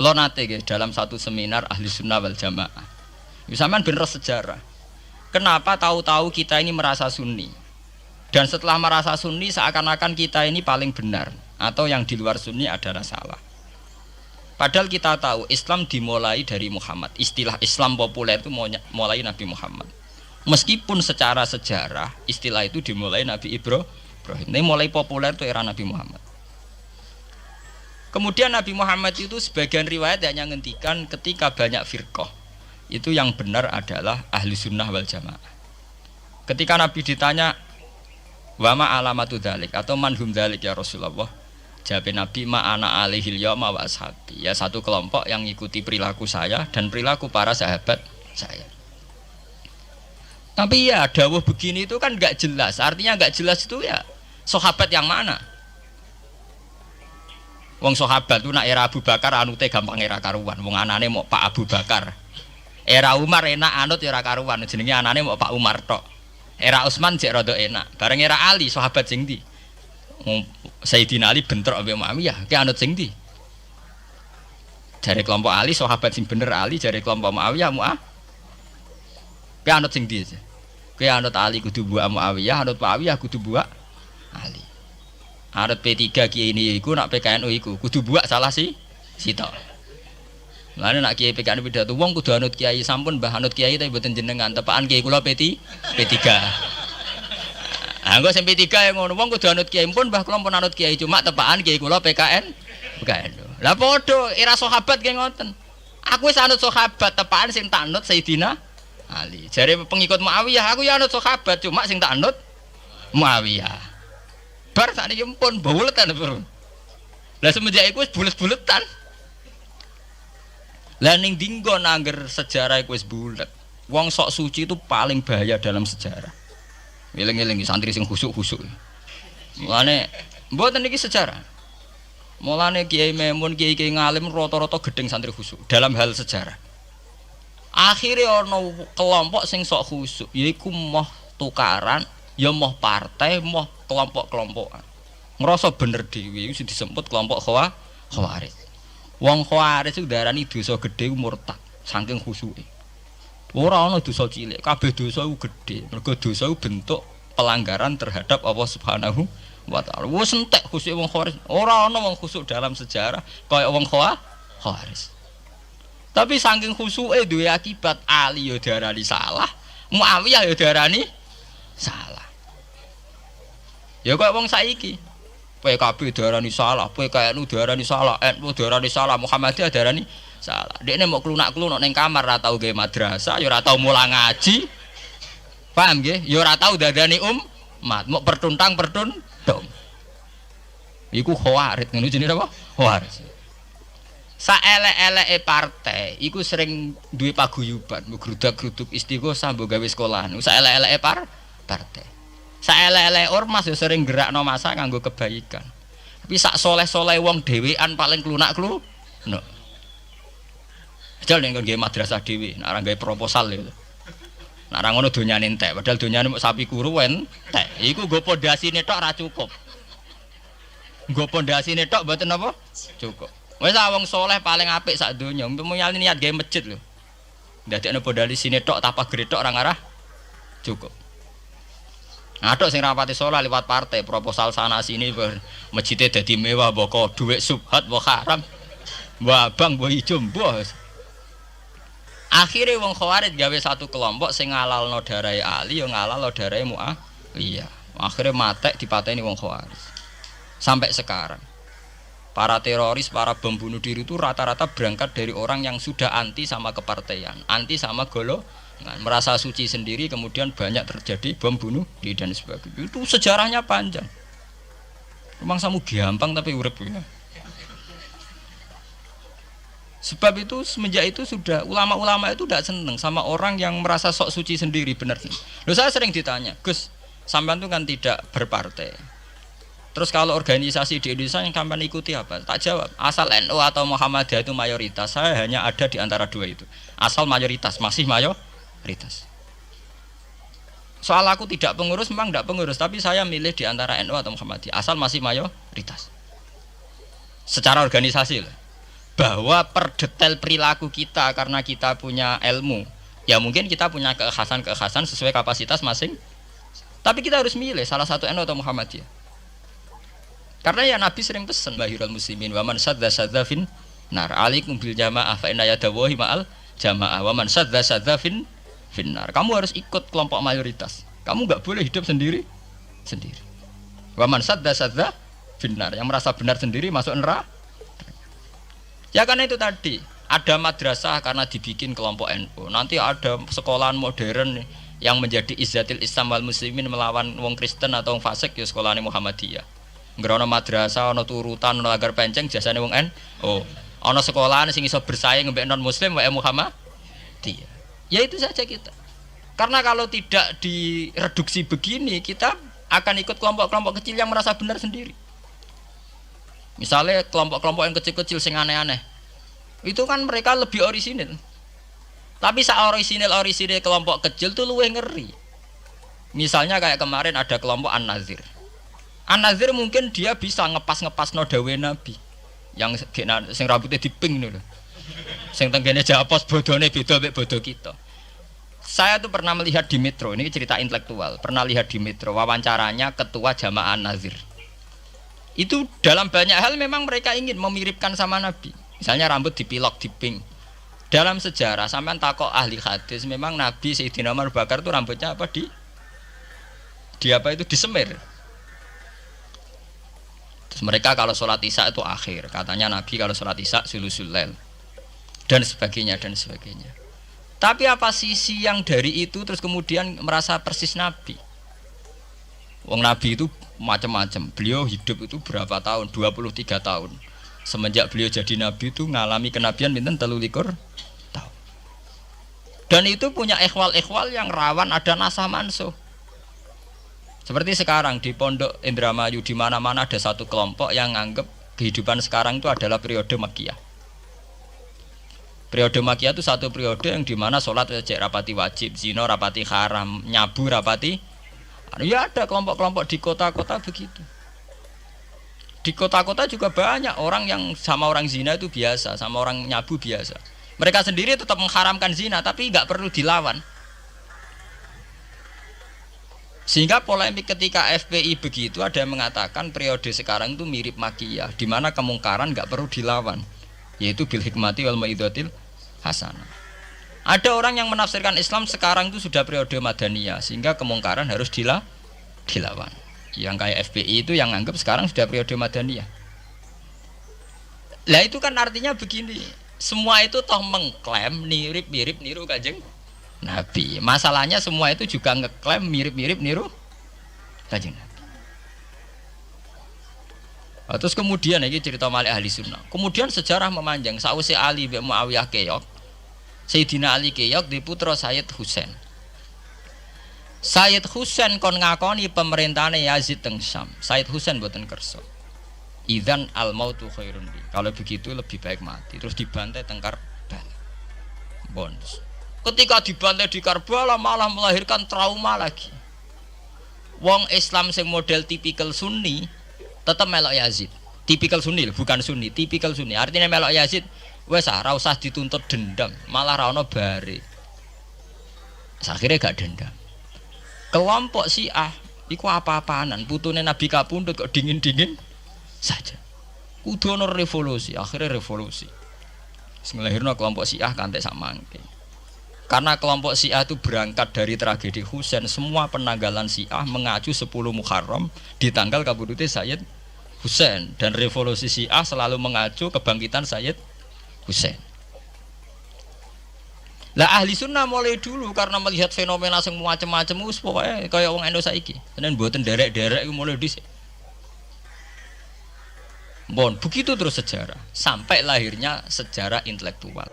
Kalau nate dalam satu seminar ahli sunnah wal jamaah, sampean bener sejarah. Kenapa tahu-tahu kita ini merasa sunni? Dan setelah merasa sunni seakan-akan kita ini paling benar, atau yang di luar sunni adalah salah. Padahal kita tahu Islam dimulai dari Muhammad. Istilah Islam populer itu mulai Nabi Muhammad. Meskipun secara sejarah istilah itu dimulai Nabi Ibrahim. Ini mulai populer itu era Nabi Muhammad. Kemudian Nabi Muhammad itu sebagian riwayat hanya ngendikan ketika banyak firqah, itu yang benar adalah ahli sunnah wal jamaah. Ketika Nabi ditanya wama alamatu dzalik atau manhum dzalik ya Rasulullah, jawab Nabi ma ana alaihil yauma wa ashabi, ya satu kelompok yang mengikuti perilaku saya dan perilaku para sahabat saya. Tapi ya dawuh begini itu kan enggak jelas. Artinya enggak jelas itu ya sahabat yang mana? Wong sahabat itu nak era Abu Bakar anute gampang era karuan. Wong anane mau Pak Abu Bakar. Era Umar enak anut era karuan. Jenenge anane mau Pak Umar tok. Era Utsman jek rada enak. Bareng era Ali sahabat sing ndi? Sayyidina Ali bentrok ambek Muawiyah. Ki anut sing ndi? Jare kelompok Ali sahabat sing bener Ali, jare kelompok Muawiyah Ki anut sing ndi? Ki anut Ali kudu buak Muawiyah, anut Muawiyah kudu buak Ali. Anut P3 kiai ini iku nak PKNU iku kudu buak salah si sitok. Lane nak kiai PKNU pidato wong kudu anut kiai sampun mbah anut kiai tapi mboten jenengan tepaan kiai kula P3. Anggo sing P3 yang ngono wong kudu anut kiai pun mbah kula pun anut kiai cuma tepaan kiai kula PKNU. Lah padha era sahabat ki ngoten. Aku wis anut sahabat tepaan sing tak anut Sayyidina Ali. Jare pengikut Muawiyah aku ya anut sahabat cuma sing tak anut Muawiyah. Bar sakniki pun buletan, Bro. Lah semenjak iku wis bulet-buletan. Lah ning dinggo nangger sejarah iku wis bulet. Wong sok suci itu paling bahaya dalam sejarah. Eling-eling santri sing khusuk-khusuk. Mulane mboten iki sejarah. Mulane Kiai Memun, kiai-kiai ngalim rata-rata gedeng santri khusuk dalam hal sejarah. Akhirnya ana kelompok sing sok khusuk, yaiku moh tukaran, ya moh partai, moh kelompok-kelompokan. Ngerasa bener dhewe iku sing disebut kelompok Khawarij. Wong Khawarij iku darani dosa gedhe murtad saking khusuke. Ora ana dosa cilik, kabeh dosa iku gedhe. Mergo dosa iku bentuk pelanggaran terhadap Allah Subhanahu wa taala. Wis entek khusuk wong Khawarij. Ora ana wong khusuk dalam sejarah kaya wong Khawarij. Tapi saking khusuke duwe akibat Ali ya diarani salah, Muawiyah ya diarani salah. Ya kok wong saiki PKB diarani salah, PKNU diarani salah, NU diarani salah, Muhammadiyah diarani salah. Dekne mau klunak-klunuk ning kamar ora tau gawe madrasah, ya ora tau mulang ngaji. Paham nggih? Ya ora tau dadani umat, mau pertuntang-pertuntung. Iku Khawarij, ngono jenenge apa? Khawarij. Saelek-eleke partai iku sering duwe paguyuban, mbok grudak-gruduk Istighosah mbok gawe sekolahan. Saelek-eleke partai. Saelek-elek ormas yo sering gerakno masa kanggo kebaikan. Tapi sak soleh-soleh wong dhewean paling klunak-klunuk. Padahal nek nggawe madrasah dhewe, nek ora gawe proposal lho. Nek ora ngono donyane entek, padahal donyane mok sapi kuru entek. Iku nggo pondasine tok ora cukup. Nggo pondasine tok mboten apa? Cukup. Wis wong soleh paling apik sak donya, mulyane niat gawe masjid lho. Ndadekno pondasine tok tapak gede tok ora ngarah cukup. Adok sing rapati soleh lewat partai proposal sana sini masjidnya dadi mewah mbok dhuwit subhat mbok haram mbok abang mbok ijo mbok. Akhire wong Khawarij gawe satu kelompok sing ngalalno darahe Ali yo ngalalno darahe Muawiyah. Akhire matek dipateni wong Khawarij. Sampai sekarang para teroris, para bom bunuh diri itu rata-rata berangkat dari orang yang sudah anti sama kepartaian, anti sama merasa suci sendiri, kemudian banyak terjadi bom bunuh diri dan sebagainya. Itu sejarahnya panjang. Memang samu gampang tapi urip ya. Sebab itu semenjak itu sudah ulama-ulama itu tidak seneng sama orang yang merasa sok suci sendiri, benar. Loh, saya sering ditanya, Gus, sampean itu kan tidak berpartai. Terus kalau organisasi di Indonesia yang sampean ikuti apa? Tak jawab. Asal NU atau Muhammadiyah itu mayoritas, saya hanya ada di antara dua itu. Asal mayoritas, masih mayoritas. Soal aku tidak pengurus, memang tidak pengurus, tapi saya milih di antara NU atau Muhammadiyah. Asal masih mayoritas. Secara organisasi lah. bahwa per detail perilaku kita karena kita punya ilmu, ya mungkin kita punya keekhasan sesuai kapasitas masing. Tapi kita harus milih salah satu NU atau Muhammadiyah. Karena ya Nabi sering pesan bahirul muslimin wa man sadza fin nar alaikum bil jamaah fa inna yadawahi ma'al jamaah wa man sadza fin nar. Kamu harus ikut kelompok mayoritas. Kamu enggak boleh hidup sendiri. Wa man sadza fin nar, yang merasa benar sendiri masuk neraka. Ya karena itu tadi, ada madrasah karena dibikin kelompok NU. Nanti ada sekolahan modern yang menjadi izzatil Islam wal muslimin melawan wong Kristen atau wong fasik, ya sekolahane Muhammadiyah. Ngerono madrasah ana turutan ana agar penceng jasane wong NU. Ana sekolahan sing iso bersaing mbek non muslim wae Muhammadiyah. Ya itu saja kita. Karena kalau tidak direduksi begini, kita akan ikut kelompok-kelompok kecil yang merasa benar sendiri. Misalnya kelompok-kelompok yang kecil-kecil sing aneh-aneh, itu kan mereka lebih orisinil. Tapi orisinil kelompok kecil tuh luwih ngeri. Misalnya kayak kemarin ada kelompok An-Nazir. An-Nazir mungkin dia bisa ngepas no dawe Nabi, yang sing rambutnya diping nih loh, sing tenggene japos bodone beda mek bodo kita. Saya tuh pernah melihat di Metro, ini cerita intelektual, pernah lihat di Metro wawancaranya ketua Jamaah An-Nazir. Itu dalam banyak hal memang mereka ingin memiripkan sama Nabi. Misalnya rambut dipilok, diping. Dalam sejarah sampean takok ahli hadis, memang Nabi Sayyidina Umar Bakar itu rambutnya apa di apa itu disemir. Terus mereka kalau sholat isya itu akhir, katanya Nabi kalau sholat isya sulusul lail dan sebagainya. Tapi apa sisi yang dari itu terus kemudian merasa persis Nabi? Wong Nabi itu macam-macam. Beliau hidup itu berapa tahun? 23 tahun. Semenjak beliau jadi Nabi itu ngalami kenabian pinten 33 tahun. Dan itu punya ikhwal-ikhwal yang rawan ada nasah mansuh. Seperti sekarang di Pondok Indramayu, di mana-mana ada satu kelompok yang anggap kehidupan sekarang itu adalah periode Makkiyah. Periode Makkiyah itu satu periode yang dimana sholat cek rapati wajib, zina rapati haram, nyabu rapati. Ya ada kelompok-kelompok di kota-kota begitu. Di kota-kota juga banyak orang yang sama orang zina itu biasa, sama orang nyabu biasa. Mereka sendiri tetap mengharamkan zina, tapi nggak perlu dilawan. Sehingga polemik ketika FPI begitu, ada yang mengatakan periode sekarang itu mirip Makkiyah, di mana kemungkaran nggak perlu dilawan, yaitu bil hikmati wal mau'izatil hasanah. Ada orang yang menafsirkan Islam sekarang itu sudah periode Madaniyah, sehingga kemungkaran harus dilawan. Yang kayak FPI itu yang anggap sekarang sudah periode Madaniyah. Lah itu kan artinya begini, semua itu toh mengklaim mirip-mirip niru Kanjeng Nabi. Masalahnya semua itu juga ngeklaim mirip-mirip niru Kanjeng Nabi. Terus kemudian ini cerita Malik ahli sunnah. Kemudian sejarah memanjang. Sausé Ali bin Muawiyah keok, Sayyidina Ali keok di putra Sayyid Husain. Sayyid Husain kon ngakoni pemerintahane Yazid teng Syam. Sayyid Husain mboten kersa. Idzan al mautu khairun li. Kalau begitu lebih baik mati. Terus dibantai teng Karbala. Bonus. Ketika dibantai di Karbala malah melahirkan trauma lagi. Wong Islam sing model tipikal Sunni tetap melok Yazid. Tipikal Sunni bukan Sunni, tipikal Sunni. Artinya melok Yazid wes ora usah dituntut dendam, malah ra ono bare. Akhirnya gak dendam. Kelompok Syiah iku apa-apaanan, putune Nabi kapundhut kok dingin-dingin saja. Kudu ono revolusi, akhirnya revolusi. Sing nglahirno kelompok Syiah kanthi sak mangke. Karena kelompok Syiah itu berangkat dari tragedi Husain, semua penanggalan Syiah mengacu 10 Muharram di tanggal kabudute Sayyid Husain, dan revolusi Syiah selalu mengacu kebangkitan Sayyid Husain. Lah ahli sunnah mulai dulu karena melihat fenomena sing macam-macam wis pokoke kaya wong Indonesia saiki. Tenan mboten derek-derek iku mulai dhisik. Bon, begitu terus sejarah sampai lahirnya sejarah intelektual.